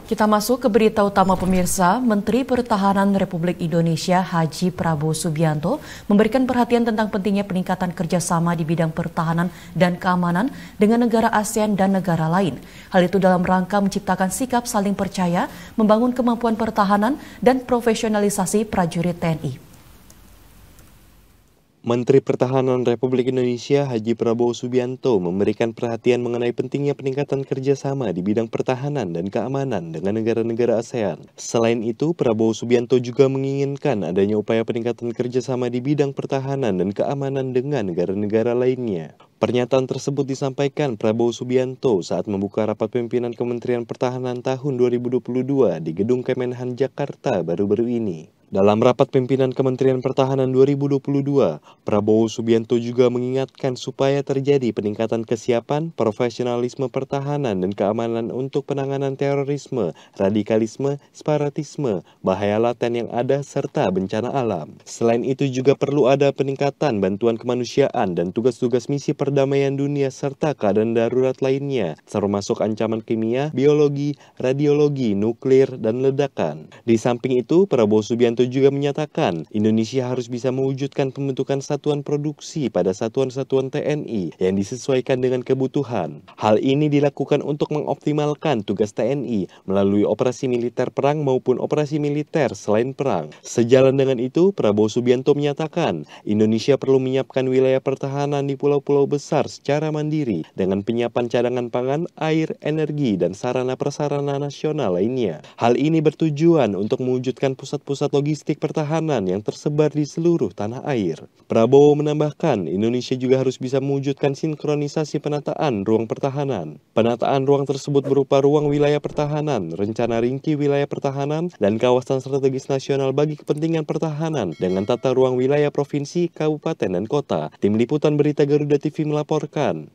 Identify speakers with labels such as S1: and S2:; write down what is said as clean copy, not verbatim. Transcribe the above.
S1: Kita masuk ke berita utama pemirsa. Menteri Pertahanan Republik Indonesia Haji Prabowo Subianto memberikan perhatian tentang pentingnya peningkatan kerjasama di bidang pertahanan dan keamanan dengan negara ASEAN dan negara lain. Hal itu dalam rangka menciptakan sikap saling percaya, membangun kemampuan pertahanan dan profesionalisasi prajurit TNI.
S2: Menteri Pertahanan Republik Indonesia Haji Prabowo Subianto memberikan perhatian mengenai pentingnya peningkatan kerjasama di bidang pertahanan dan keamanan dengan negara-negara ASEAN. Selain itu, Prabowo Subianto juga menginginkan adanya upaya peningkatan kerjasama di bidang pertahanan dan keamanan dengan negara-negara lainnya. Pernyataan tersebut disampaikan Prabowo Subianto saat membuka rapat pimpinan Kementerian Pertahanan tahun 2022 di Gedung Kemenhan Jakarta baru-baru ini. Dalam rapat pimpinan Kementerian Pertahanan 2022, Prabowo Subianto juga mengingatkan supaya terjadi peningkatan kesiapan, profesionalisme pertahanan dan keamanan untuk penanganan terorisme, radikalisme, separatisme, bahaya laten yang ada serta bencana alam. Selain itu juga perlu ada peningkatan bantuan kemanusiaan dan tugas-tugas misi perdamaian dunia serta keadaan darurat lainnya, termasuk ancaman kimia, biologi, radiologi, nuklir, dan ledakan. Di samping itu, Prabowo Subianto juga menyatakan Indonesia harus bisa mewujudkan pembentukan satuan produksi pada satuan-satuan TNI yang disesuaikan dengan kebutuhan. Hal ini dilakukan untuk mengoptimalkan tugas TNI melalui operasi militer perang maupun operasi militer selain perang. Sejalan dengan itu, Prabowo Subianto menyatakan Indonesia perlu menyiapkan wilayah pertahanan di pulau-pulau besar secara mandiri dengan penyiapan cadangan pangan, air, energi, dan sarana-prasarana nasional lainnya. Hal ini bertujuan untuk mewujudkan pusat-pusat logistik pertahanan yang tersebar di seluruh tanah air. Prabowo menambahkan, Indonesia juga harus bisa mewujudkan sinkronisasi penataan ruang pertahanan. Penataan ruang tersebut berupa ruang wilayah pertahanan, rencana ringki wilayah pertahanan, dan kawasan strategis nasional bagi kepentingan pertahanan dengan tata ruang wilayah provinsi, kabupaten, dan kota. Tim Liputan Berita Garuda TV melaporkan.